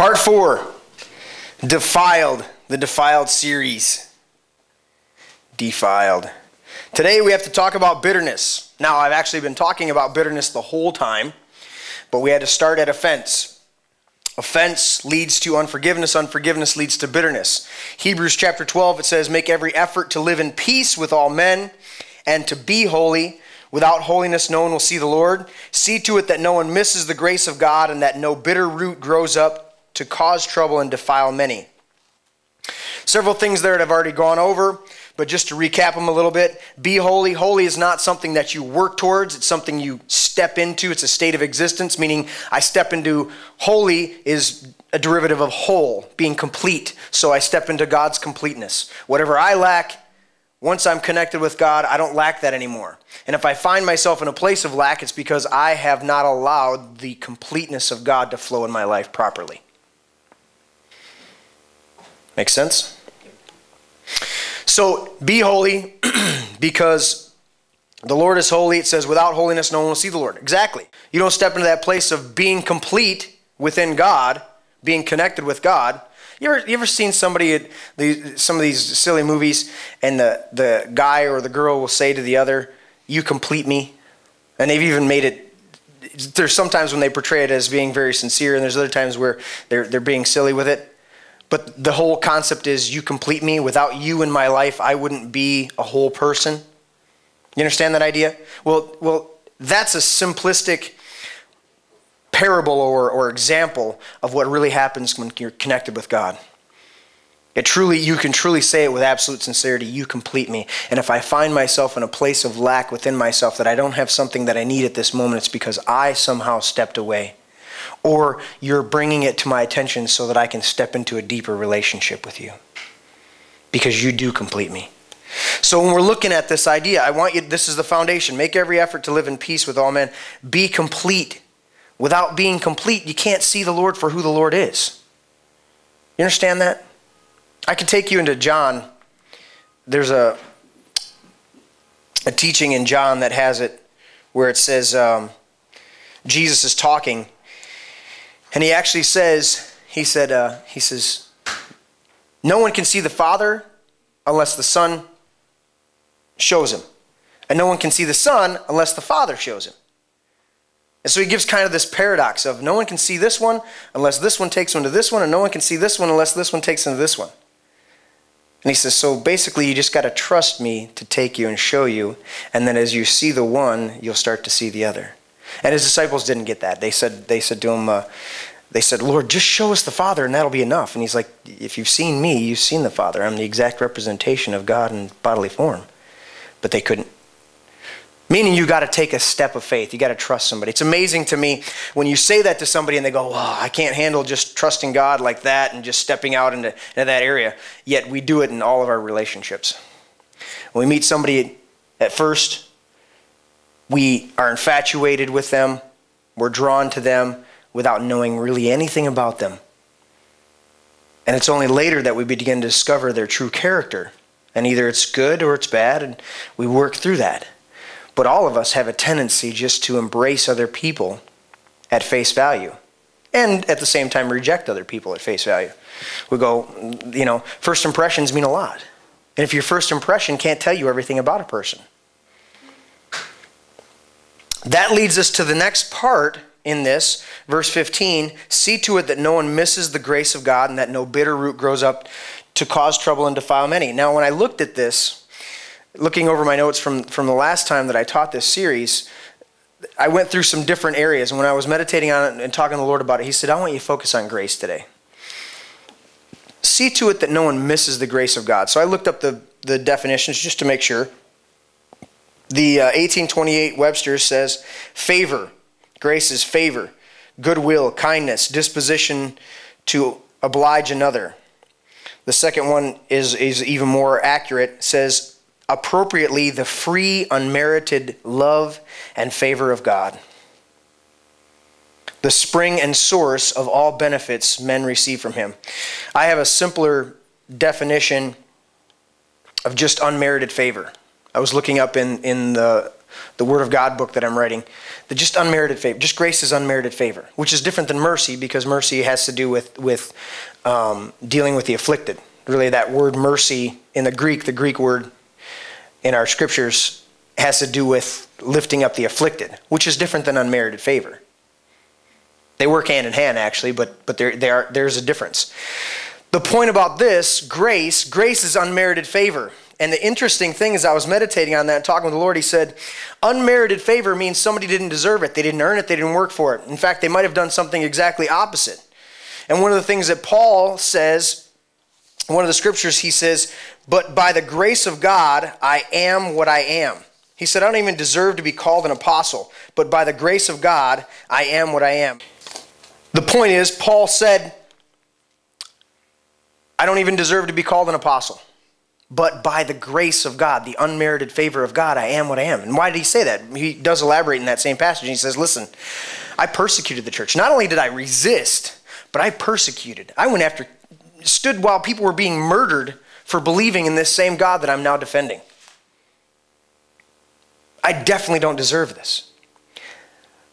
Part 4, Defiled, the Defiled series. Defiled. Today we have to talk about bitterness. Now, I've actually been talking about bitterness the whole time, but we had to start at offense. Offense leads to unforgiveness. Unforgiveness leads to bitterness. Hebrews chapter 12, it says, make every effort to live in peace with all men and to be holy. Without holiness, no one will see the Lord. See to it that no one misses the grace of God and that no bitter root grows up to cause trouble and defile many. Several things there that I've already gone over, but just to recap them a little bit. Be holy. Holy is not something that you work towards. It's something you step into. It's a state of existence, meaning I step into holy is a derivative of whole, being complete. So I step into God's completeness. Whatever I lack, once I'm connected with God, I don't lack that anymore. And if I find myself in a place of lack, it's because I have not allowed the completeness of God to flow in my life properly. Make sense? So be holy because the Lord is holy. It says without holiness no one will see the Lord. Exactly. You don't step into that place of being complete within God, being connected with God. You ever seen somebody at some of these silly movies and the guy or the girl will say to the other, you complete me? And they've even made it, there's sometimes when they portray it as being very sincere and there's other times where they're being silly with it. But the whole concept is you complete me. Without you in my life, I wouldn't be a whole person. You understand that idea? Well, that's a simplistic parable or example of what really happens when you're connected with God. You can truly say it with absolute sincerity, you complete me. And if I find myself in a place of lack within myself that I don't have something that I need at this moment, it's because I somehow stepped away. Or you're bringing it to my attention so that I can step into a deeper relationship with you. Because you do complete me. So when we're looking at this idea, I want you, this is the foundation. Make every effort to live in peace with all men. Be complete. Without being complete, you can't see the Lord for who the Lord is. You understand that? I could take you into John. There's a teaching in John that has it where it says Jesus is talking. And he actually says, he says, no one can see the Father unless the Son shows him. And no one can see the Son unless the Father shows him. And so he gives kind of this paradox of no one can see this one unless this one takes him to this one, and no one can see this one unless this one takes him to this one. And he says, so basically you just got to trust me to take you and show you, and then as you see the one, you'll start to see the other. And his disciples didn't get that. They said to him, they said, Lord, just show us the Father and that'll be enough. And he's like, if you've seen me, you've seen the Father. I'm the exact representation of God in bodily form. But they couldn't. Meaning you got to take a step of faith. You got to trust somebody. It's amazing to me when you say that to somebody and they go, well, I can't handle just trusting God like that and just stepping out into that area. Yet we do it in all of our relationships. When we meet somebody at first, we are infatuated with them. We're drawn to them without knowing really anything about them. And it's only later that we begin to discover their true character. And either it's good or it's bad, and we work through that. But all of us have a tendency just to embrace other people at face value. And at the same time reject other people at face value. We go, first impressions mean a lot. And if your first impression can't tell you everything about a person. That leads us to the next part in this, verse 15, see to it that no one misses the grace of God and that no bitter root grows up to cause trouble and defile many. Now, when I looked at this, looking over my notes from the last time that I taught this series, I went through some different areas. And when I was meditating on it and talking to the Lord about it, he said, I want you to focus on grace today. See to it that no one misses the grace of God. So I looked up the definitions just to make sure. The 1828 Webster says, favor. Grace is favor, goodwill, kindness, disposition to oblige another. The second one is even more accurate. It says, appropriately, the free, unmerited love and favor of God. The spring and source of all benefits men receive from him. I have a simpler definition of just unmerited favor. I was looking up in the the Word of God book that I'm writing, that just unmerited favor, just grace is unmerited favor, which is different than mercy, because mercy has to do with dealing with the afflicted. Really, that word mercy in the Greek word in our scriptures has to do with lifting up the afflicted, which is different than unmerited favor. They work hand in hand, actually, but there's a difference. The point about this, grace is unmerited favor. And the interesting thing is, I was meditating on that and talking with the Lord. He said, unmerited favor means somebody didn't deserve it. They didn't earn it. They didn't work for it. In fact, they might have done something exactly opposite. And one of the things that Paul says, one of the scriptures, he says, but by the grace of God, I am what I am. He said, I don't even deserve to be called an apostle, but by the grace of God, I am what I am. The point is, Paul said, I don't even deserve to be called an apostle, but by the grace of God, the unmerited favor of God, I am what I am. And why did he say that? He does elaborate in that same passage. He says, listen, I persecuted the church. Not only did I resist, but I persecuted. I went after, stood while people were being murdered for believing in this same God that I'm now defending. I definitely don't deserve this.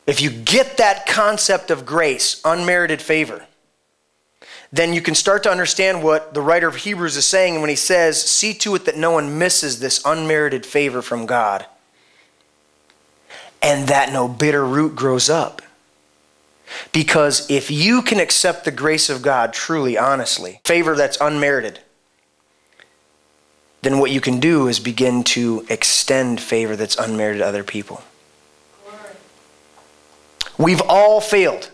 If you get that concept of grace, unmerited favor, then you can start to understand what the writer of Hebrews is saying when he says, see to it that no one misses this unmerited favor from God, and that no bitter root grows up. Because if you can accept the grace of God truly, honestly, favor that's unmerited, then what you can do is begin to extend favor that's unmerited to other people. We've all failed.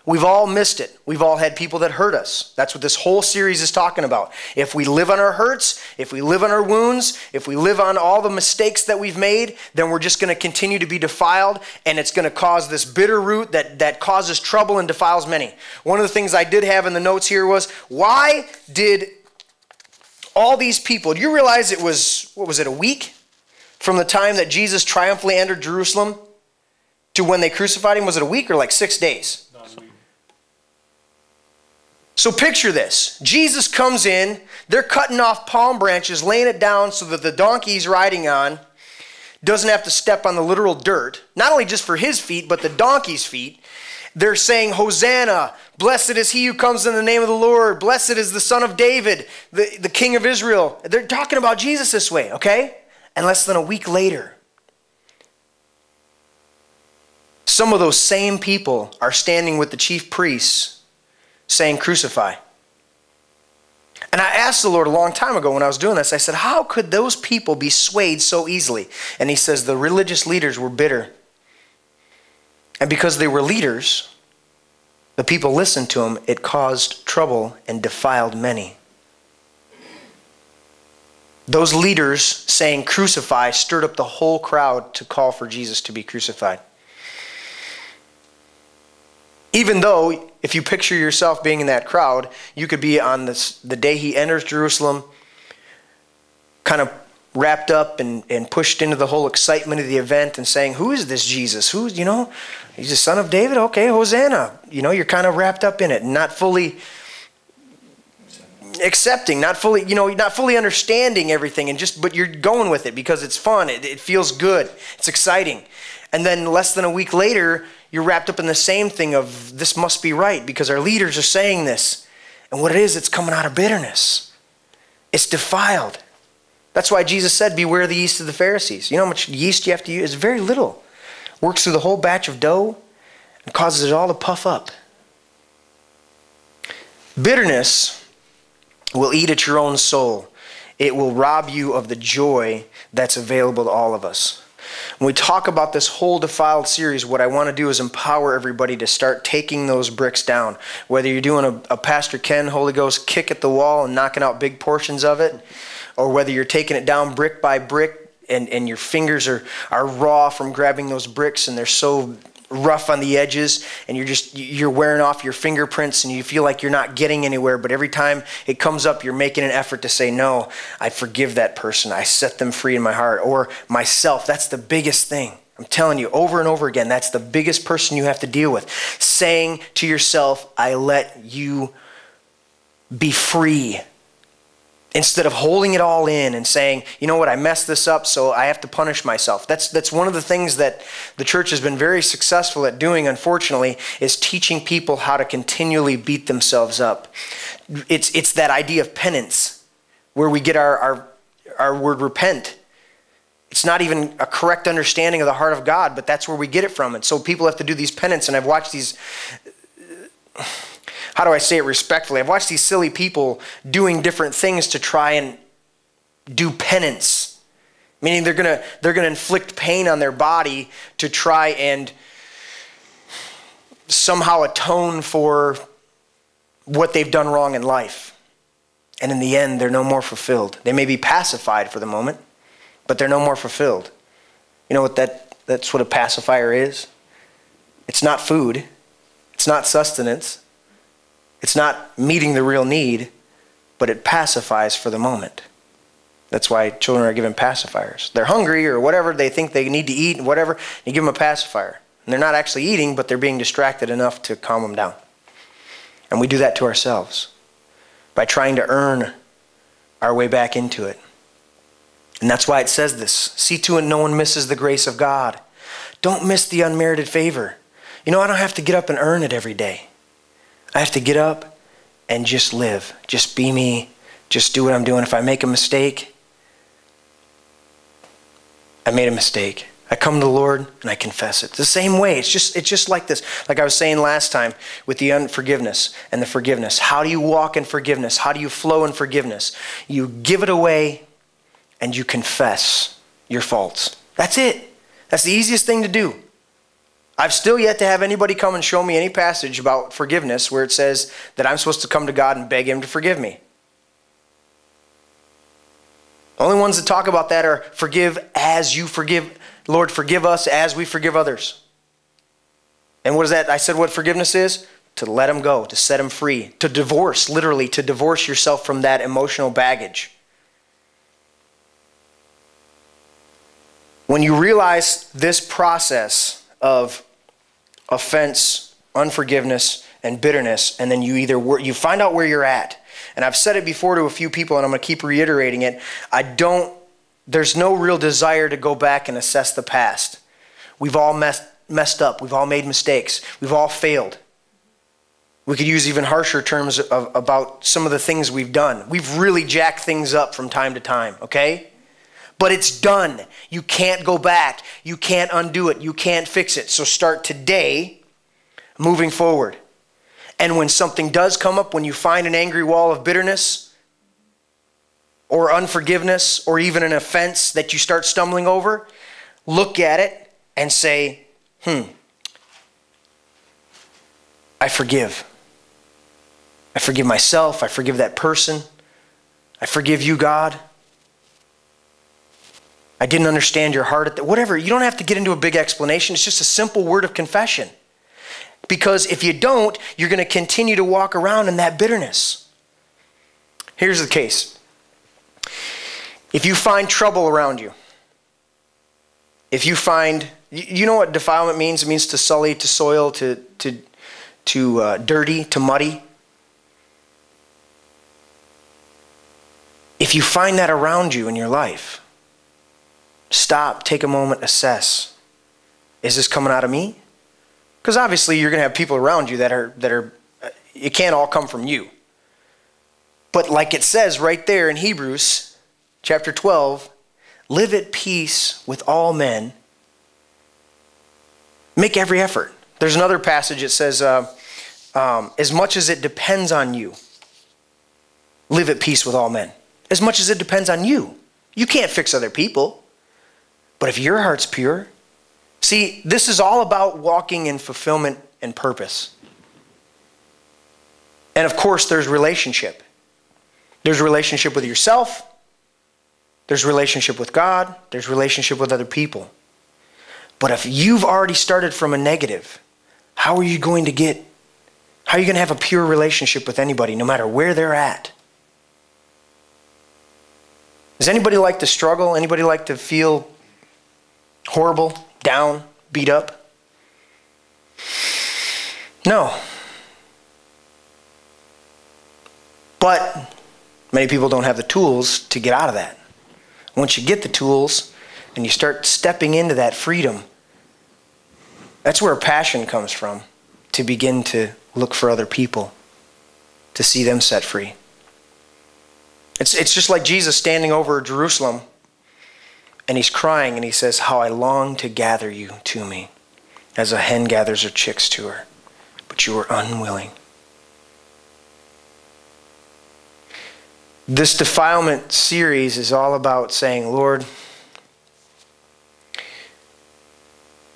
We've all missed it. We've all had people that hurt us. That's what this whole series is talking about. If we live on our hurts, if we live on our wounds, if we live on all the mistakes that we've made, then we're just going to continue to be defiled, and it's going to cause this bitter root that causes trouble and defiles many. One of the things I did have in the notes here was, why did all these people, do you realize it was, what was it, a week from the time that Jesus triumphantly entered Jerusalem to when they crucified him? Was it a week or like 6 days? So picture this. Jesus comes in, they're cutting off palm branches, laying it down so that the donkey he's riding on doesn't have to step on the literal dirt, not only just for his feet, but the donkey's feet. They're saying, Hosanna, blessed is he who comes in the name of the Lord, blessed is the Son of David, the King of Israel. They're talking about Jesus this way, okay? And less than a week later, some of those same people are standing with the chief priests saying, crucify. And I asked the Lord a long time ago when I was doing this, I said, how could those people be swayed so easily? And he says the religious leaders were bitter. And because they were leaders, the people listened to them, it caused trouble and defiled many. Those leaders saying crucify stirred up the whole crowd to call for Jesus to be crucified. Even though, if you picture yourself being in that crowd, you could be on the day he enters Jerusalem, kind of wrapped up and pushed into the whole excitement of the event and saying, who is this Jesus? Who's, he's the Son of David? Okay, Hosanna. You're kind of wrapped up in it and not fully accepting, not fully understanding everything, but you're going with it because it's fun. It feels good. It's exciting. And then less than a week later, you're wrapped up in the same thing of this must be right because our leaders are saying this. And what it is, it's coming out of bitterness. It's defiled. That's why Jesus said, beware the yeast of the Pharisees. You know how much yeast you have to use? It's very little. Works through the whole batch of dough and causes it all to puff up. Bitterness will eat at your own soul. It will rob you of the joy that's available to all of us. When we talk about this whole Defiled series, what I want to do is empower everybody to start taking those bricks down. Whether you're doing a Pastor Ken Holy Ghost kick at the wall and knocking out big portions of it, or whether you're taking it down brick by brick and your fingers are raw from grabbing those bricks and they're so rough on the edges and you're wearing off your fingerprints and you feel like you're not getting anywhere, but every time it comes up, you're making an effort to say, no, I forgive that person. I set them free in my heart. Or myself, that's the biggest thing. I'm telling you over and over again, that's the biggest person you have to deal with. Saying to yourself, I let you be free instead of holding it all in and saying, you know what, I messed this up, so I have to punish myself. That's one of the things that the church has been very successful at doing, unfortunately, is teaching people how to continually beat themselves up. It's that idea of penance, where we get our word repent. It's not even a correct understanding of the heart of God, but that's where we get it from. And so people have to do these penance, and I've watched these... How do I say it respectfully? I've watched these silly people doing different things to try and do penance. Meaning they're gonna inflict pain on their body to try and somehow atone for what they've done wrong in life. And in the end, they're no more fulfilled. They may be pacified for the moment, but they're no more fulfilled. You know what that's what a pacifier is? It's not food. It's not sustenance. It's not meeting the real need, but it pacifies for the moment. That's why children are given pacifiers. They're hungry or whatever, they think they need to eat and whatever, you give them a pacifier. And they're not actually eating, but they're being distracted enough to calm them down. And we do that to ourselves by trying to earn our way back into it. And that's why it says this. See to it no one misses the grace of God. Don't miss the unmerited favor. You know, I don't have to get up and earn it every day. I have to get up and just live. Just be me. Just do what I'm doing. If I make a mistake, I made a mistake. I come to the Lord and I confess it. It's the same way. It's just like this. Like I was saying last time with the unforgiveness and the forgiveness. How do you walk in forgiveness? How do you flow in forgiveness? You give it away and you confess your faults. That's it. That's the easiest thing to do. I've still yet to have anybody come and show me any passage about forgiveness where it says that I'm supposed to come to God and beg him to forgive me. The only ones that talk about that are forgive as you forgive. Lord, forgive us as we forgive others. And what is that? I said what forgiveness is? To let him go, to set him free, to divorce, literally, to divorce yourself from that emotional baggage. When you realize this process of offense, unforgiveness, and bitterness, and then you find out where you're at. And I've said it before to a few people, and I'm going to keep reiterating it. There's no real desire to go back and assess the past. We've all messed up. We've all made mistakes. We've all failed. We could use even harsher terms about some of the things we've done. We've really jacked things up from time to time, okay? But it's done. You can't go back. You can't undo it. You can't fix it. So start today moving forward. And when something does come up, when you find an angry wall of bitterness or unforgiveness or even an offense that you start stumbling over, look at it and say, I forgive. I forgive myself. I forgive that person. I forgive you, God. I didn't understand your heart at that. Whatever. You don't have to get into a big explanation. It's just a simple word of confession. Because if you don't, you're going to continue to walk around in that bitterness. Here's the case. If you find trouble around you, if you find, you know what defilement means? It means to sully, to soil, to dirty, to muddy. If you find that around you in your life, stop, take a moment, assess. Is this coming out of me? Because obviously you're going to have people around you that are it can't all come from you. But like it says right there in Hebrews chapter 12, live at peace with all men. Make every effort. There's another passage that says, as much as it depends on you, live at peace with all men. As much as it depends on you. You can't fix other people. But if your heart's pure, see, this is all about walking in fulfillment and purpose. And of course, there's relationship. There's relationship with yourself. There's relationship with God. There's relationship with other people. But if you've already started from a negative, how are you going to have a pure relationship with anybody, no matter where they're at? Does anybody like to struggle? Anybody like to feel horrible, down, beat up? No. But Many people don't have the tools to get out of that. Once you get the tools and you start stepping into that freedom, that's where passion comes from, to begin to look for other people, to see them set free. It's just like Jesus standing over Jerusalem, and he's crying, and he says, how I long to gather you to me, as a hen gathers her chicks to her, but you were unwilling. This defilement series is all about saying, Lord,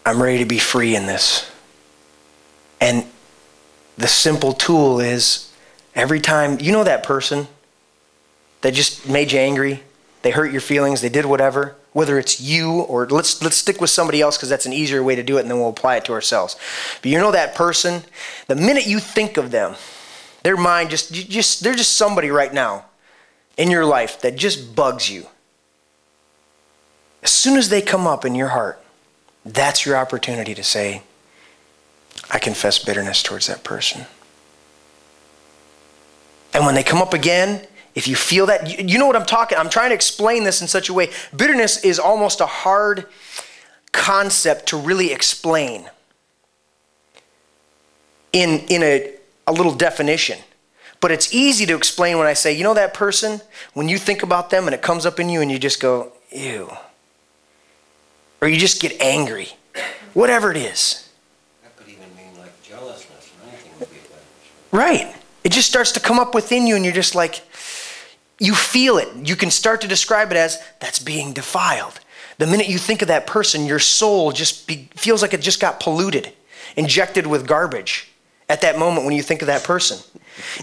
I'm ready to be free in this. And the simple tool is, every time, you know that person that just made you angry, they hurt your feelings, they did whatever, whether it's you or let's stick with somebody else because that's an easier way to do it, and then we'll apply it to ourselves. But you know that person, the minute you think of them, their mind they're just somebody right now in your life that just bugs you. As soon as they come up in your heart, that's your opportunity to say, I confess bitterness towards that person. And when they come up again, if you feel that, you know what I'm trying to explain this in such a way. Bitterness is almost a hard concept to really explain in a little definition. But it's easy to explain when I say, you know that person, when you think about them and it comes up in you and you just go, ew. Or you just get angry. Whatever it is. That could even mean like jealousness or anything would be a bad. Right. It just starts to come up within you and you're just like, you feel it. You can start to describe it as, that's being defiled. The minute you think of that person, your soul just feels like it just got polluted, injected with garbage at that moment when you think of that person.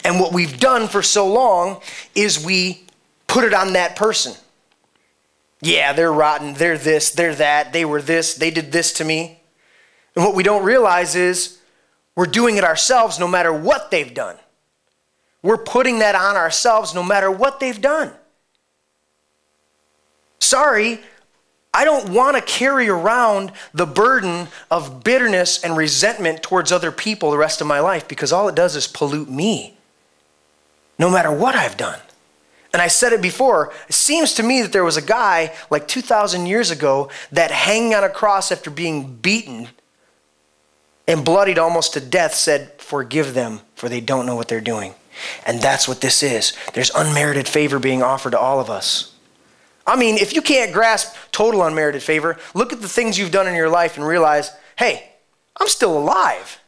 And what we've done for so long is we put it on that person. Yeah, they're rotten, they're this, they're that, they were this, they did this to me. And what we don't realize is we're doing it ourselves no matter what they've done. We're putting that on ourselves no matter what they've done. Sorry, I don't want to carry around the burden of bitterness and resentment towards other people the rest of my life, because all it does is pollute me, no matter what I've done. And I said it before, it seems to me that there was a guy like 2,000 years ago that hanging on a cross after being beaten and bloodied almost to death said, forgive them, for they don't know what they're doing. And that's what this is. There's unmerited favor being offered to all of us. I mean, if you can't grasp total unmerited favor, look at the things you've done in your life and realize, hey, I'm still alive.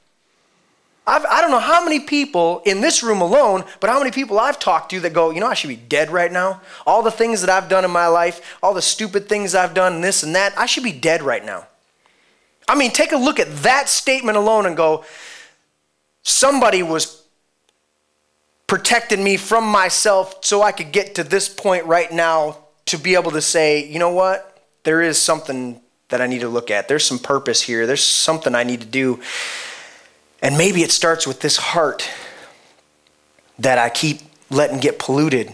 I don't know how many people in this room alone, but how many people I've talked to that go, you know, I should be dead right now. All the things that I've done in my life, all the stupid things I've done, and this and that, I should be dead right now. I mean, take a look at that statement alone and go, somebody was protecting me from myself so I could get to this point right now to be able to say, you know what? There is something that I need to look at. There's some purpose here. There's something I need to do. And maybe it starts with this heart that I keep letting get polluted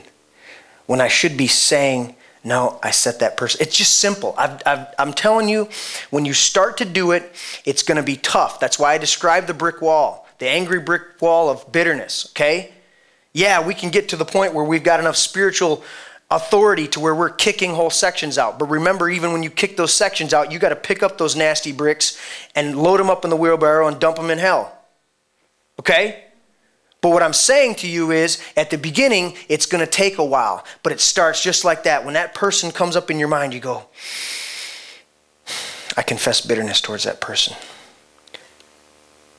when I should be saying, no, I set that person. It's just simple. I'm telling you, when you start to do it, it's going to be tough. That's why I described the brick wall, the angry brick wall of bitterness, okay? Yeah, we can get to the point where we've got enough spiritual authority to where we're kicking whole sections out. But remember, even when you kick those sections out, you got to pick up those nasty bricks and load them up in the wheelbarrow and dump them in hell. Okay? But what I'm saying to you is, at the beginning, it's going to take a while. But it starts just like that. When that person comes up in your mind, you go, I confess bitterness towards that person.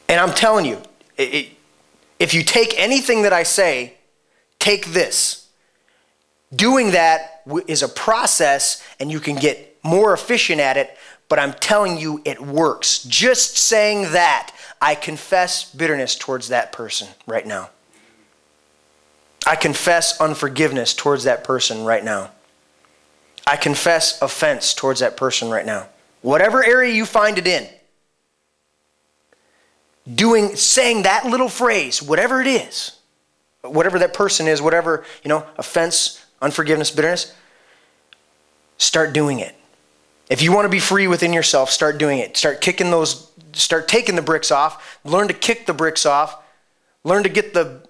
And I'm telling you, if you take anything that I say, take this. Doing that is a process, and you can get more efficient at it, but I'm telling you it works. Just saying that, I confess bitterness towards that person right now. I confess unforgiveness towards that person right now. I confess offense towards that person right now. Whatever area you find it in, saying that little phrase, whatever it is, whatever that person is, whatever, offense, unforgiveness, bitterness, start doing it. If you want to be free within yourself, start doing it. Start taking the bricks off. Learn to kick the bricks off. Learn to get the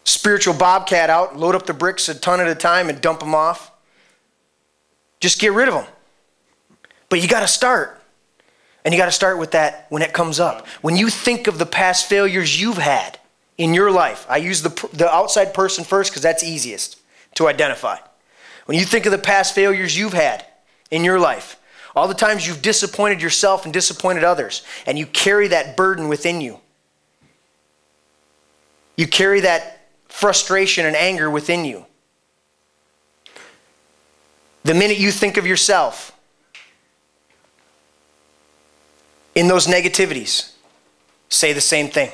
spiritual bobcat out, load up the bricks a ton at a time and dump them off. Just get rid of them. But you got to start. And you got to start with that when it comes up. When you think of the past failures you've had in your life, I use the outside person first because that's easiest to identify. When you think of the past failures you've had in your life, all the times you've disappointed yourself and disappointed others, and you carry that burden within you. You carry that frustration and anger within you. The minute you think of yourself in those negativities, say the same thing.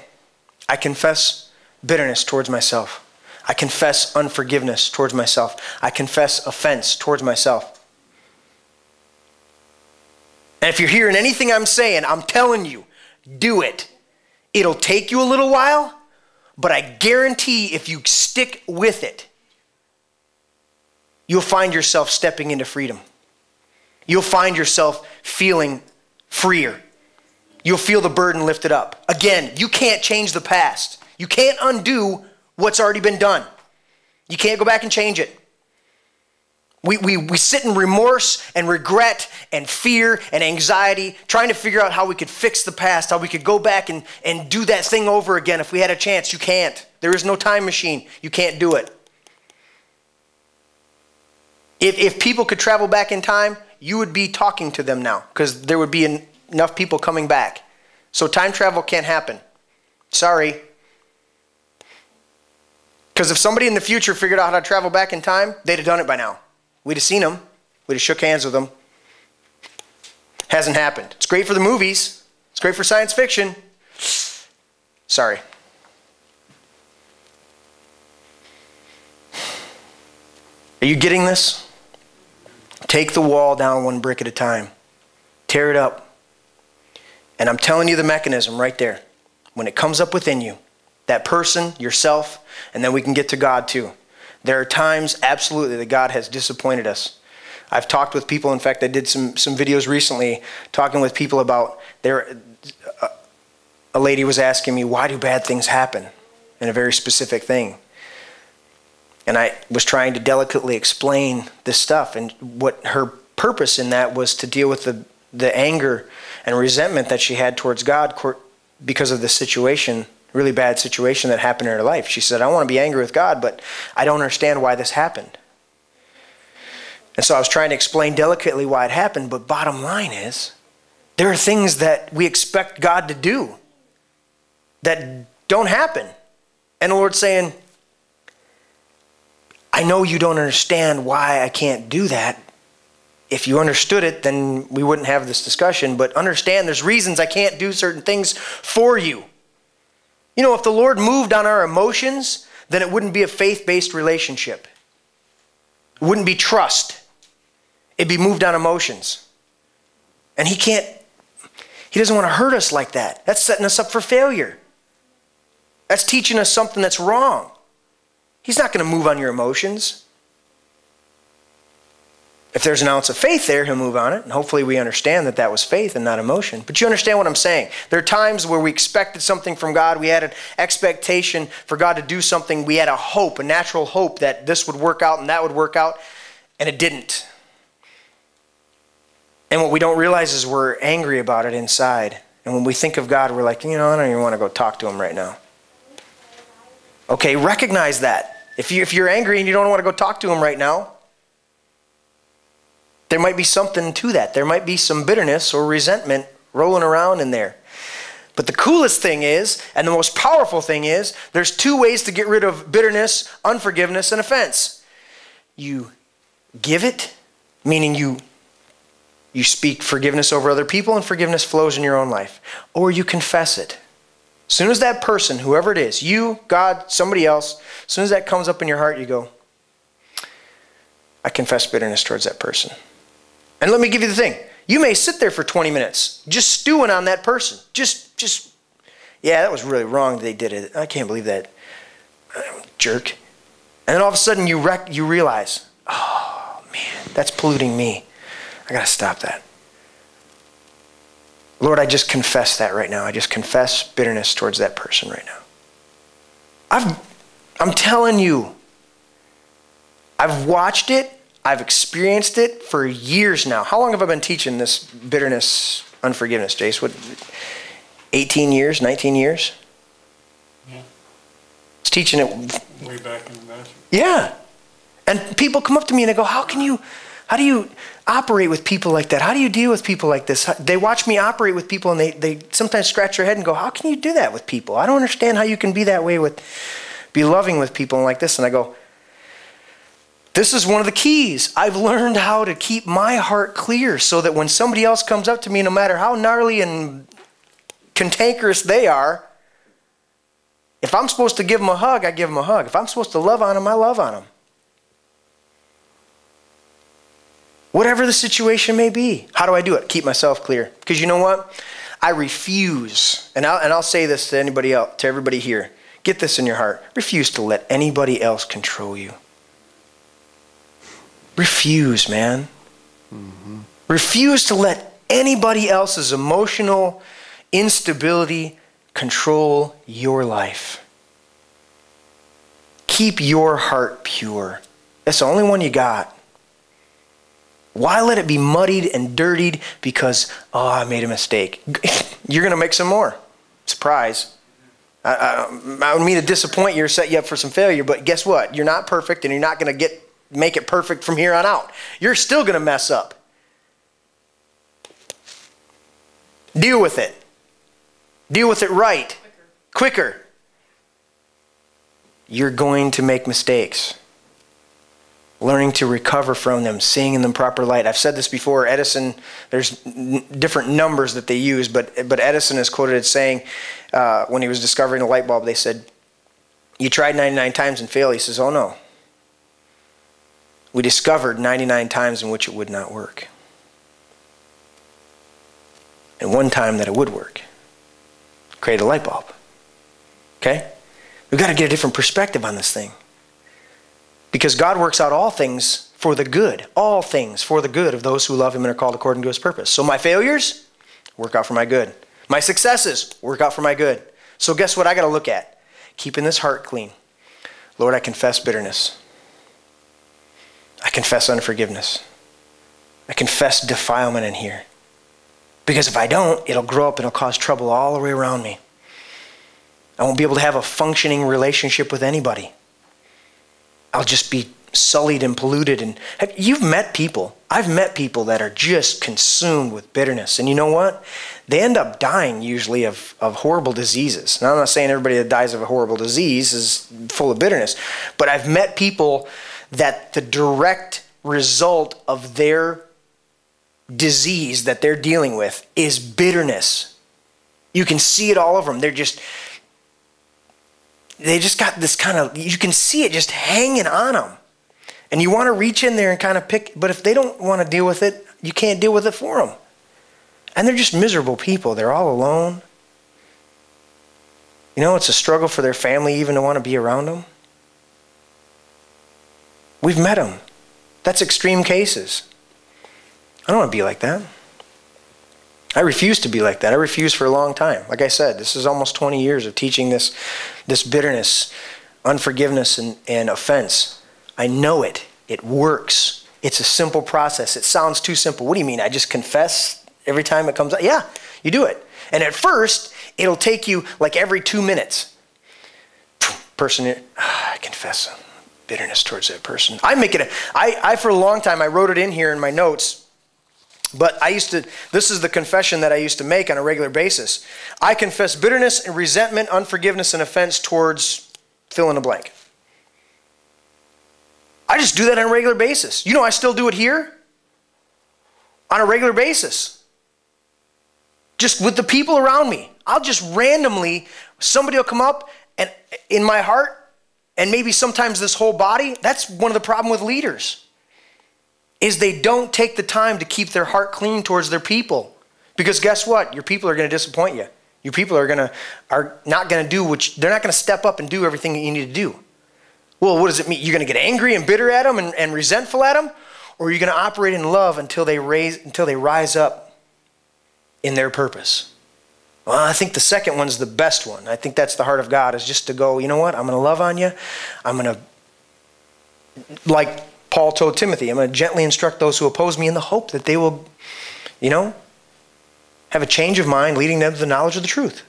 I confess bitterness towards myself. I confess unforgiveness towards myself. I confess offense towards myself. And if you're hearing anything I'm saying, I'm telling you, do it. It'll take you a little while, but I guarantee if you stick with it, you'll find yourself stepping into freedom. You'll find yourself feeling freer. You'll feel the burden lifted up. Again, you can't change the past. You can't undo what's already been done. You can't go back and change it. We sit in remorse and regret and fear and anxiety, trying to figure out how we could fix the past, how we could go back and do that thing over again if we had a chance. You can't. There is no time machine. You can't do it. If people could travel back in time, you would be talking to them now because there would be enough people coming back. So time travel can't happen. Sorry. Because if somebody in the future figured out how to travel back in time, they'd have done it by now. We'd have seen them. We'd have shook hands with them. Hasn't happened. It's great for the movies. It's great for science fiction. Sorry. Are you getting this? Take the wall down one brick at a time. Tear it up. And I'm telling you the mechanism right there. When it comes up within you, that person, yourself, and then we can get to God too. There are times, absolutely, that God has disappointed us. I've talked with people. In fact, I did some videos recently talking with people about a lady was asking me, why do bad things happen? In a very specific thing. And I was trying to delicately explain this stuff. And what her purpose in that was to deal with the anger and resentment that she had towards God because of the situation, really bad situation that happened in her life. She said, I want to be angry with God, but I don't understand why this happened. And so I was trying to explain delicately why it happened, but bottom line is, there are things that we expect God to do that don't happen. And the Lord's saying, I know you don't understand why I can't do that. If you understood it, then we wouldn't have this discussion. But understand there's reasons I can't do certain things for you. You know, if the Lord moved on our emotions, then it wouldn't be a faith-based relationship. It wouldn't be trust. It'd be moved on emotions. And he doesn't want to hurt us like that. That's setting us up for failure. That's teaching us something that's wrong. He's not going to move on your emotions. If there's an ounce of faith there, he'll move on it. And hopefully we understand that that was faith and not emotion. But you understand what I'm saying. There are times where we expected something from God. We had an expectation for God to do something. We had a hope, a natural hope that this would work out and that would work out. And it didn't. And what we don't realize is we're angry about it inside. And when we think of God, we're like, you know, I don't even want to go talk to him right now. Okay, recognize that. If you're angry and you don't want to go talk to him right now, there might be something to that. There might be some bitterness or resentment rolling around in there. But the coolest thing is, and the most powerful thing is, there's two ways to get rid of bitterness, unforgiveness, and offense. You give it, meaning you speak forgiveness over other people and forgiveness flows in your own life. Or you confess it. As soon as that person, whoever it is, you, God, somebody else, as soon as that comes up in your heart, you go, I confess bitterness towards that person. And let me give you the thing. You may sit there for 20 minutes just stewing on that person. Just, yeah, that was really wrong they did it. I can't believe that. Jerk. And then all of a sudden you realize, oh, man, that's polluting me. I got to stop that. Lord, I just confess that right now. I just confess bitterness towards that person right now. I'm telling you. I've watched it. I've experienced it for years now. How long have I been teaching this bitterness, unforgiveness, Jace? What, 18 years, 19 years? Yeah. I was teaching it. Way back in the master. Yeah. And people come up to me and they go, how do you operate with people like that? How do you deal with people like this? They watch me operate with people and they sometimes scratch their head and go, how can you do that with people? I don't understand how you can be that way be loving with people and like this. And I go, this is one of the keys. I've learned how to keep my heart clear so that when somebody else comes up to me, no matter how gnarly and cantankerous they are, if I'm supposed to give them a hug, I give them a hug. If I'm supposed to love on them, I love on them. Whatever the situation may be. How do I do it? Keep myself clear. Because you know what? I refuse, and I'll say this to anybody else, to everybody here. Get this in your heart. Refuse to let anybody else control you. Refuse, man. Mm-hmm. Refuse to let anybody else's emotional instability control your life. Keep your heart pure. That's the only one you got. Why let it be muddied and dirtied because, oh, I made a mistake? You're going to make some more. Surprise. I don't mean to disappoint you or set you up for some failure, but guess what? You're not perfect and you're not going to make it perfect from here on out. You're still going to mess up. Deal with it. Deal with it right. Quicker. You're going to make mistakes. Learning to recover from them, seeing in them proper light. I've said this before. Edison, there's different numbers that they use, but Edison is quoted as saying, when he was discovering the light bulb, they said, you tried 99 times and failed. He says, oh no. We discovered 99 times in which it would not work. And one time that it would work. Create a light bulb. Okay? We've got to get a different perspective on this thing. Because God works out all things for the good. All things for the good of those who love him and are called according to his purpose. So my failures work out for my good. My successes work out for my good. So guess what I got to look at? Keeping this heart clean. Lord, I confess bitterness. I confess unforgiveness. I confess defilement in here. Because if I don't, it'll grow up and it'll cause trouble all the way around me. I won't be able to have a functioning relationship with anybody. I'll just be sullied and polluted. And you've met people. I've met people that are just consumed with bitterness. And you know what? They end up dying usually of horrible diseases. Now, I'm not saying everybody that dies of a horrible disease is full of bitterness. But I've met people that the direct result of their disease that they're dealing with is bitterness. You can see it all over them. They just got this kind of, you can see it just hanging on them. And you want to reach in there and kind of pick, but if they don't want to deal with it, you can't deal with it for them. And they're just miserable people. They're all alone. You know, it's a struggle for their family even to want to be around them. We've met them. That's extreme cases. I don't want to be like that. I refuse to be like that. I refused for a long time. Like I said, this is almost 20 years of teaching this bitterness, unforgiveness, and offense. I know it. It works. It's a simple process. It sounds too simple. What do you mean? I just confess every time it comes up? Yeah, you do it. And at first, it'll take you like every 2 minutes. Person, I confess bitterness towards that person. I for a long time, I wrote it in here in my notes. But this is the confession that I used to make on a regular basis. I confess bitterness and resentment, unforgiveness, and offense towards fill in the blank. I just do that on a regular basis. You know, I still do it here on a regular basis. Just with the people around me. I'll just randomly, somebody will come up and in my heart, and maybe sometimes this whole body, that's one of the problems with leaders. Is they don't take the time to keep their heart clean towards their people. Because guess what? Your people are going to disappoint you. Your people are not going to do they're not going to step up and do everything that you need to do. Well, what does it mean? You're going to get angry and bitter at them and resentful at them? Or are you going to operate in love until they rise up in their purpose? Well, I think the second one's the best one. I think that's the heart of God, is just to go, you know what? I'm going to love on you. I'm going to, like Paul told Timothy, I'm going to gently instruct those who oppose me in the hope that they will, have a change of mind, leading them to the knowledge of the truth.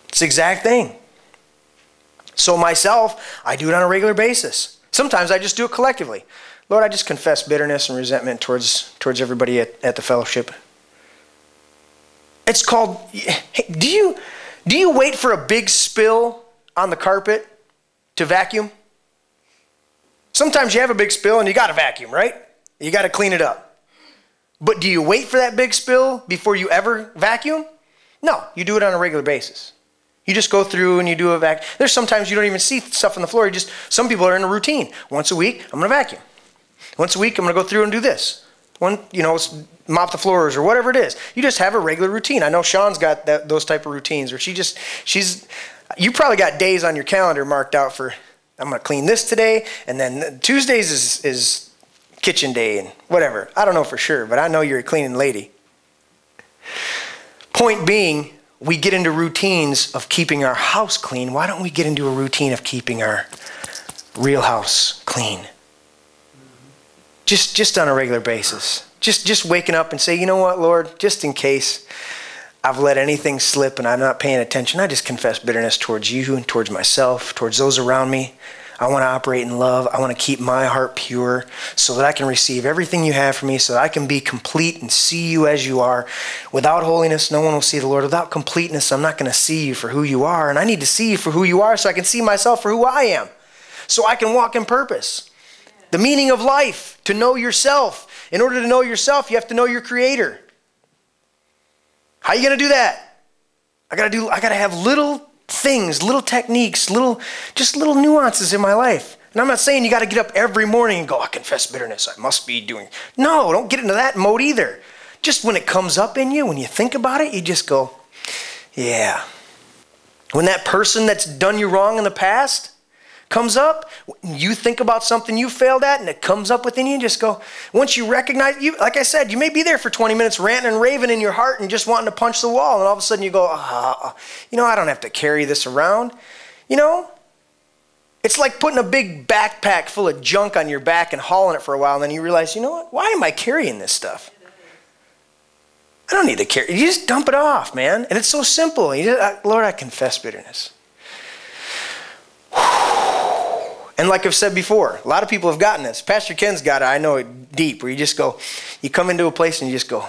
It's the exact thing. So myself, I do it on a regular basis. Sometimes I just do it collectively. Lord, I just confess bitterness and resentment towards everybody at the fellowship. It's called, hey, do you wait for a big spill on the carpet to vacuum? Sometimes you have a big spill and you got to vacuum, right? You got to clean it up. But do you wait for that big spill before you ever vacuum? No, you do it on a regular basis. You just go through and you do a vacuum. There's sometimes you don't even see stuff on the floor. Some people are in a routine. Once a week, I'm going to vacuum. Once a week, I'm going to go through and do this. Mop the floors or whatever it is. You just have a regular routine. I know Sean's got those type of routines, or you probably got days on your calendar marked out for, I'm going to clean this today, and then Tuesdays is kitchen day and whatever. I don't know for sure, but I know you're a cleaning lady. Point being, we get into routines of keeping our house clean. Why don't we get into a routine of keeping our real house clean? Just on a regular basis. Just waking up and say, you know what, Lord, just in case I've let anything slip and I'm not paying attention, I just confess bitterness towards you and towards myself, towards those around me. I want to operate in love. I want to keep my heart pure so that I can receive everything you have for me, so that I can be complete and see you as you are. Without holiness, no one will see the Lord. Without completeness, I'm not going to see you for who you are. And I need to see you for who you are so I can see myself for who I am, so I can walk in purpose. The meaning of life, to know yourself. In order to know yourself, you have to know your Creator. How are you going to do that? I got to have little things, little techniques, little nuances in my life. And I'm not saying you got to get up every morning and go, I confess bitterness, I must be doing. No, don't get into that mode either. Just when it comes up in you, when you think about it, you just go, yeah. When that person that's done you wrong in the past comes up, you think about something you failed at and it comes up within you, and just go, once you recognize, like I said, you may be there for 20 minutes ranting and raving in your heart and just wanting to punch the wall, and all of a sudden you go, I don't have to carry this around. It's like putting a big backpack full of junk on your back and hauling it for a while, and then you realize, you know what, why am I carrying this stuff? I don't need to carry. You just dump it off, man. And it's so simple. Lord, I confess bitterness. And like I've said before, a lot of people have gotten this. Pastor Ken's got it, I know it deep, where you come into a place and you just go,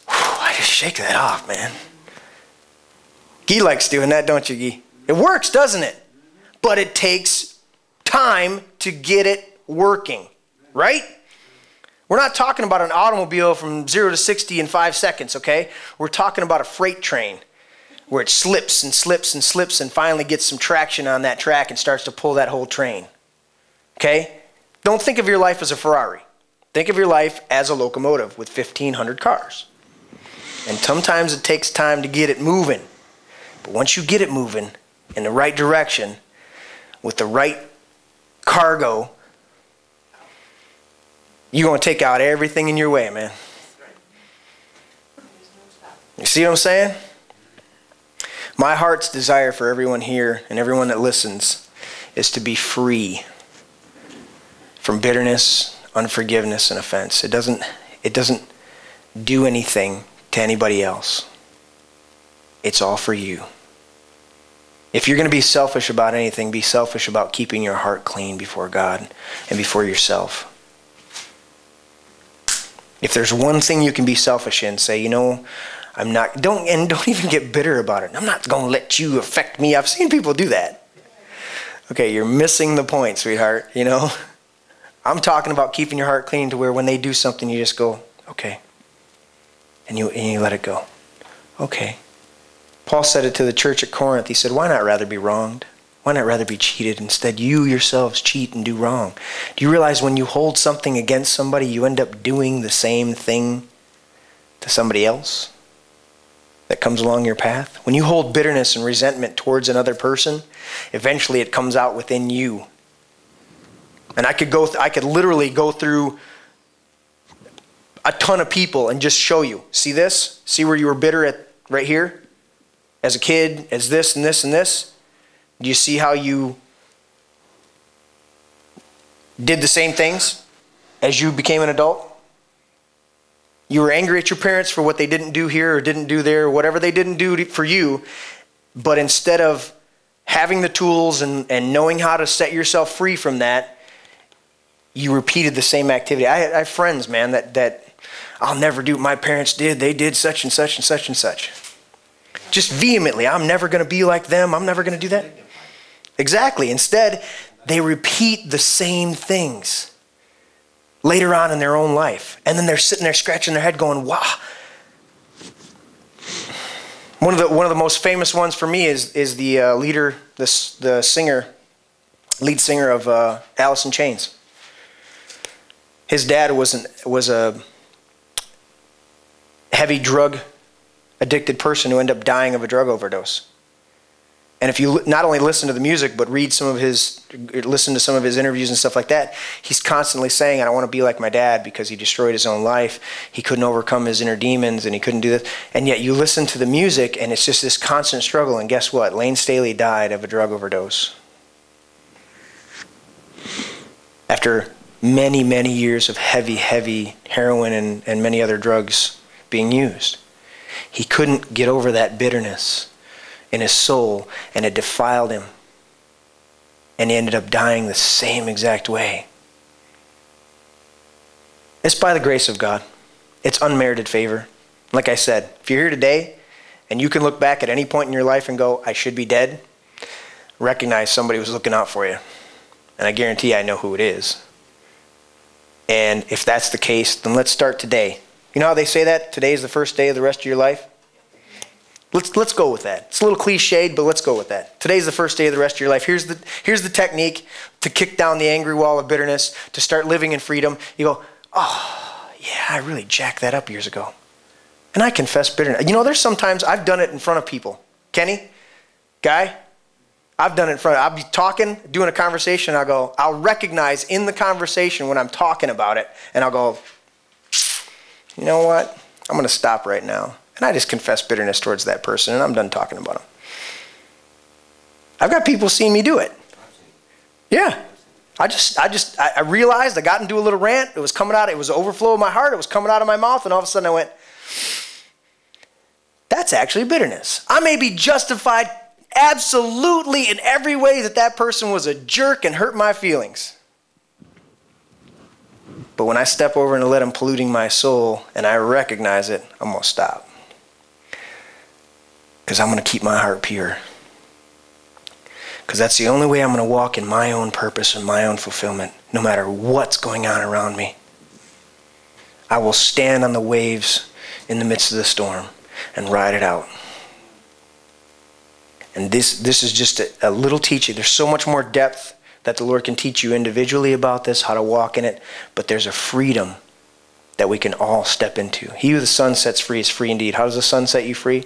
I just shake that off, man. Guy likes doing that, don't you, Guy? It works, doesn't it? But it takes time to get it working, right? We're not talking about an automobile from 0 to 60 in 5 seconds, okay? We're talking about a freight train, where it slips and slips and slips and finally gets some traction on that track and starts to pull that whole train. Okay? Don't think of your life as a Ferrari. Think of your life as a locomotive with 1,500 cars. And sometimes it takes time to get it moving. But once you get it moving in the right direction, with the right cargo, you're going to take out everything in your way, man. You see what I'm saying? My heart's desire for everyone here and everyone that listens is to be free from bitterness, unforgiveness, and offense. It doesn't do anything to anybody else. It's all for you. If you're going to be selfish about anything, be selfish about keeping your heart clean before God and before yourself. If there's one thing you can be selfish in, say, don't even get bitter about it. I'm not going to let you affect me. I've seen people do that. Okay, you're missing the point, sweetheart, I'm talking about keeping your heart clean to where when they do something, you just go, okay. And you let it go. Okay. Paul said it to the church at Corinth. He said, why not rather be wronged? Why not rather be cheated? Instead, you yourselves cheat and do wrong. Do you realize when you hold something against somebody, you end up doing the same thing to somebody else that comes along your path? When you hold bitterness and resentment towards another person, eventually it comes out within you. And I could literally go through a ton of people and just show you, see this? See where you were bitter at right here? As a kid, as this and this and this? Do you see how you did the same things as you became an adult? You were angry at your parents for what they didn't do here or didn't do there, or whatever they didn't do for you, but instead of having the tools and knowing how to set yourself free from that, you repeated the same activity. I have friends, man, that I'll never do what my parents did. They did such and such and such and such. Just vehemently, I'm never going to be like them. I'm never going to do that. Exactly. Instead, they repeat the same things later on in their own life. And then they're sitting there scratching their head going, wow. One of the most famous ones for me is the leader, the lead singer of Alice in Chains. His dad was a heavy drug addicted person who ended up dying of a drug overdose. And if you not only listen to the music, but listen to some of his interviews and stuff like that, he's constantly saying, I don't want to be like my dad because he destroyed his own life. He couldn't overcome his inner demons and he couldn't do this. And yet you listen to the music and it's just this constant struggle. And guess what? Lane Staley died of a drug overdose. After many, many years of heavy, heavy heroin and many other drugs being used. He couldn't get over that bitterness in his soul, and it defiled him. And he ended up dying the same exact way. It's by the grace of God. It's unmerited favor. Like I said, if you're here today and you can look back at any point in your life and go, I should be dead, recognize somebody was looking out for you. And I guarantee I know who it is. And if that's the case, then let's start today. You know how they say that? Today is the first day of the rest of your life? Let's go with that. It's a little cliched, but let's go with that. Today's the first day of the rest of your life. Here's the technique to kick down the angry wall of bitterness, to start living in freedom. You go, oh, yeah, I really jacked that up years ago. And I confess bitterness. You know, there's sometimes I've done it in front of people. Kenny, Guy, I've done it in front of, I'll be talking, doing a conversation, I'll recognize in the conversation when I'm talking about it, and I'll go, you know what? I'm going to stop right now. And I just confess bitterness towards that person, and I'm done talking about them. I've got people seeing me do it. Yeah. I realized I got into a little rant. It was coming out. It was overflow of my heart. It was coming out of my mouth, and all of a sudden I went, that's actually bitterness. I may be justified absolutely in every way that person was a jerk and hurt my feelings. But when I step over and let him polluting my soul and I recognize it, I'm going to stop. Because I'm going to keep my heart pure. Because that's the only way I'm going to walk in my own purpose and my own fulfillment, no matter what's going on around me. I will stand on the waves in the midst of the storm and ride it out. And this is just a little teaching. There's so much more depth that the Lord can teach you individually about this, how to walk in it. But there's a freedom that we can all step into. He who the Son sets free is free indeed. How does the Son set you free?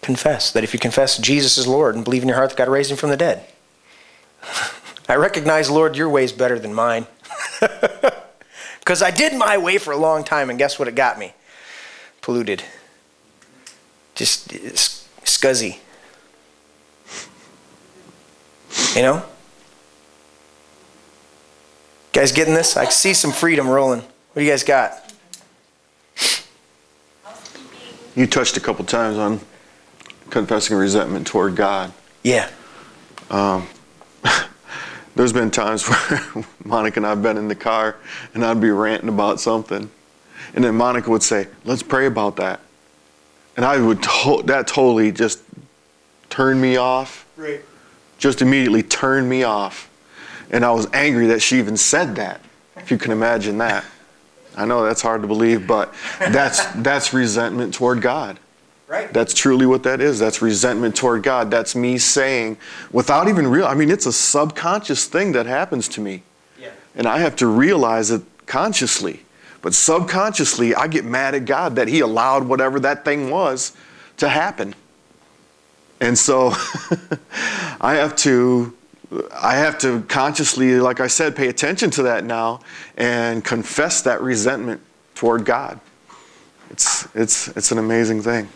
Confess. That if you confess Jesus is Lord and believe in your heart that God raised him from the dead. I recognize, Lord, your way is better than mine. Because I did my way for a long time, and guess what it got me? Polluted. Just scuzzy. You know? Guys getting this? I see some freedom rolling. What do you guys got? You touched a couple times on confessing resentment toward God. Yeah. There's been times where Monica and I have been in the car and I'd be ranting about something. And then Monica would say, let's pray about that. And I would, that totally just turned me off. Right. Just immediately turned me off. And I was angry that she even said that, if you can imagine that. I know that's hard to believe, but that's resentment toward God. Right. That's truly what that is. That's resentment toward God. That's me saying, without even I mean, it's a subconscious thing that happens to me. Yeah. And I have to realize it consciously. But subconsciously, I get mad at God that he allowed whatever that thing was to happen. And so I have to I have to consciously, like I said, pay attention to that now and confess that resentment toward God. It's an amazing thing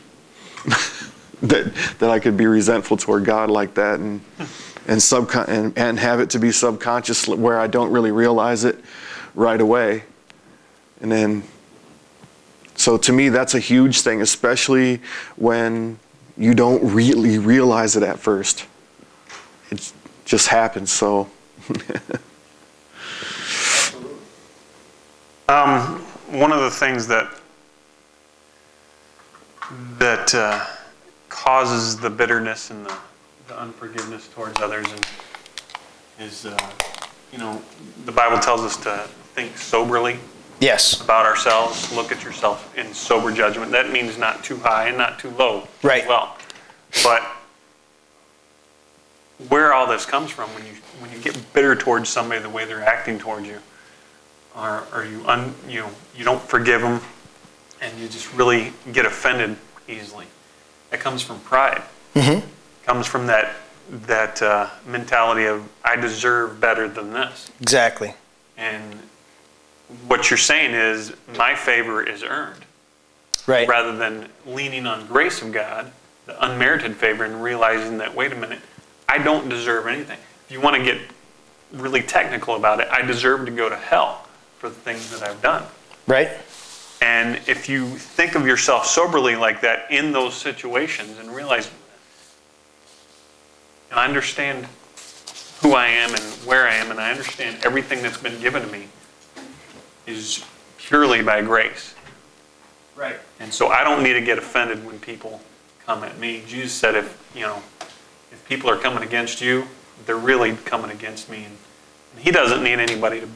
that I could be resentful toward God like that and have it to be subconscious where I don't really realize it right away. And then, so to me, that's a huge thing, especially when you don't really realize it at first. It just happens, so. One of the things that causes the bitterness and the unforgiveness towards others is the Bible tells us to think soberly. Yes. About ourselves. Look at yourself in sober judgment. That means not too high and not too low. Right. Well, but where all this comes from, when you get bitter towards somebody the way they're acting towards you, or you don't forgive them, and you just really get offended easily. That comes from pride. Mm-hmm. It comes from that mentality of I deserve better than this. Exactly. And what you're saying is my favor is earned. Right. Rather than leaning on grace of God, the unmerited favor, and realizing that, wait a minute, I don't deserve anything. If you want to get really technical about it, I deserve to go to hell for the things that I've done. Right. And if you think of yourself soberly like that in those situations and realize, I understand who I am and where I am, and I understand everything that's been given to me is purely by grace. Right. And so I don't need to get offended when people come at me. Jesus said, if people are coming against you, they're really coming against me. And he doesn't need anybody to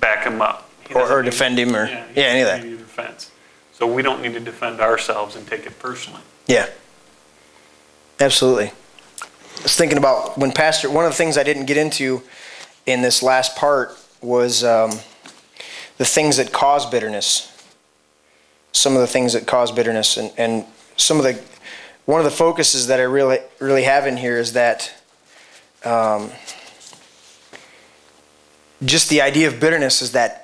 back him up. Or defend him or any of that. Need defense. So we don't need to defend ourselves and take it personally. Yeah. Absolutely. I was thinking about when Pastor, one of the things I didn't get into in this last part was the things that cause bitterness. Some of the things that cause bitterness, and one of the focuses that I really have in here is that just the idea of bitterness is that,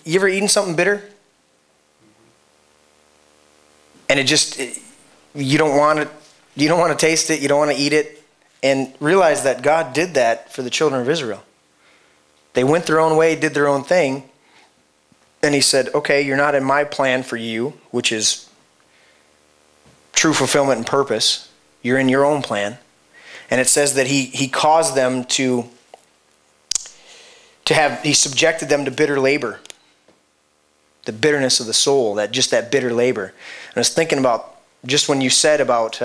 you ever eaten something bitter? And you don't want to taste it, you don't want to eat it, and realize that God did that for the children of Israel. They went their own way, did their own thing, and he said, okay, you're not in my plan for you, which is true fulfillment and purpose. You're in your own plan. And it says that he caused them he subjected them to bitter labor. The bitterness of the soul, that bitter labor. And I was thinking about, just when you said about,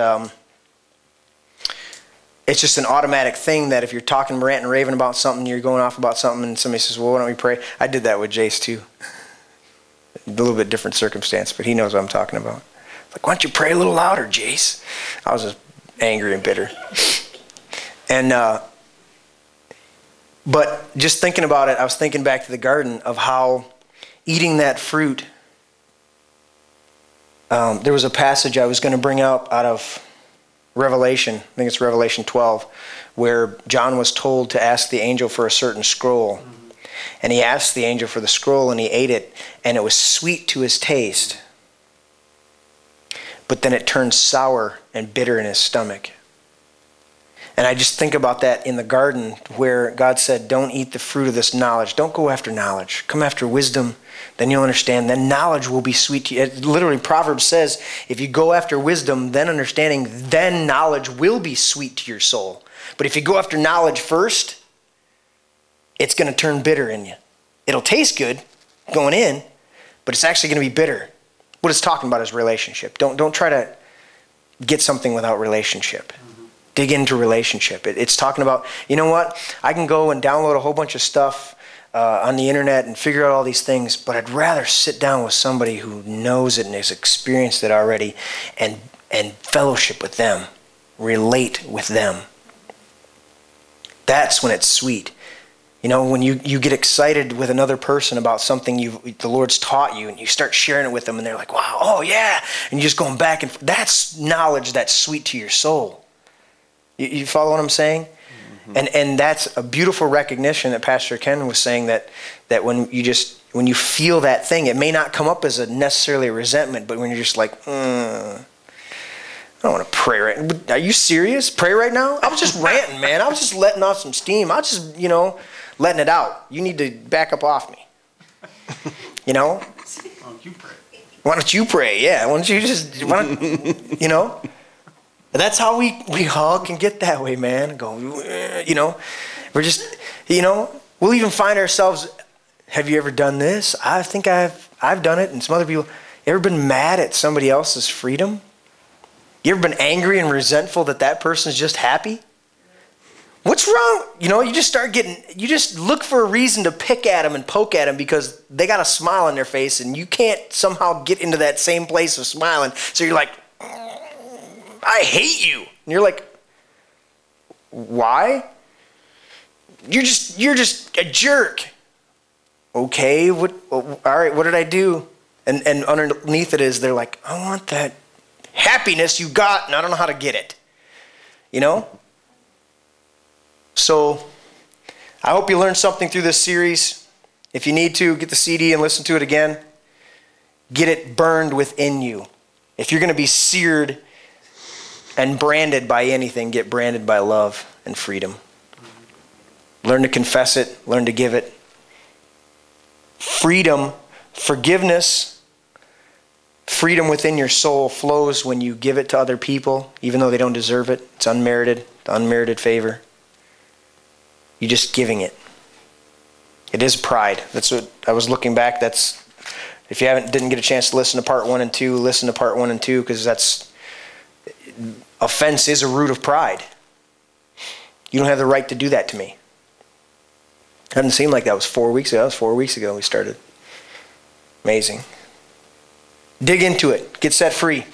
it's just an automatic thing that if you're talking, ranting, and raving about something, you're going off about something, and somebody says, well, why don't we pray? I did that with Jace too. A little bit different circumstance, but he knows what I'm talking about. Like, why don't you pray a little louder, Jace? I was just angry and bitter. And, but just thinking about it, I was thinking back to the garden of how eating that fruit, there was a passage I was going to bring out of Revelation, I think it's Revelation 12, where John was told to ask the angel for a certain scroll. And he asked the angel for the scroll, and he ate it, and it was sweet to his taste. But then it turned sour and bitter in his stomach. And I just think about that in the garden where God said, don't eat the fruit of this knowledge. Don't go after knowledge. Come after wisdom. Then you'll understand. Then knowledge will be sweet to you. Literally, Proverbs says, if you go after wisdom, then understanding, then knowledge will be sweet to your soul. But if you go after knowledge first, it's going to turn bitter in you. It'll taste good going in, but it's actually going to be bitter. What it's talking about is relationship. Don't try to get something without relationship. Dig into relationship. It's talking about, you know what? I can go and download a whole bunch of stuff on the internet and figure out all these things, but I'd rather sit down with somebody who knows it and has experienced it already and fellowship with them, relate with them. That's when it's sweet. You know, when you get excited with another person about something the Lord's taught you, and you start sharing it with them, and they're like, wow, oh yeah, and you're just going back and forth. That's knowledge that's sweet to your soul. You follow what I'm saying? And that's a beautiful recognition that Pastor Ken was saying, that when you feel that thing, it may not come up as necessarily a resentment, but when you're just like, I don't want to pray right. Are you serious? Pray right now? I was just ranting, man. I was just letting off some steam. I was just, letting it out. You need to back up off me. Why don't you pray? Why don't you pray? Yeah. Why don't you just, That's how we all can get that way, man. Go, we're just, we'll even find ourselves, have you ever done this? I think I've done it. And some other people, ever been mad at somebody else's freedom? You ever been angry and resentful that person's just happy? What's wrong? You just look for a reason to pick at them and poke at them because they got a smile on their face and you can't somehow get into that same place of smiling. So you're like, I hate you. And you're like, why? You're just a jerk. Okay, all right, what did I do? And underneath it is, they're like, I want that happiness you got, and I don't know how to get it. So I hope you learned something through this series. If you need to, get the CD and listen to it again. Get it burned within you. If you're going to be seared and branded by anything, get branded by love and freedom. Learn to confess it. Learn to give it. Freedom, forgiveness, freedom within your soul flows when you give it to other people, even though they don't deserve it. It's unmerited favor. You're just giving it. It is pride. That's what I was looking back. If you didn't get a chance to listen to part 1 and 2, listen to part 1 and 2, because offense is a root of pride. You don't have the right to do that to me. It doesn't seem like that was 4 weeks ago. That was 4 weeks ago we started. Amazing. Dig into it. Get set free.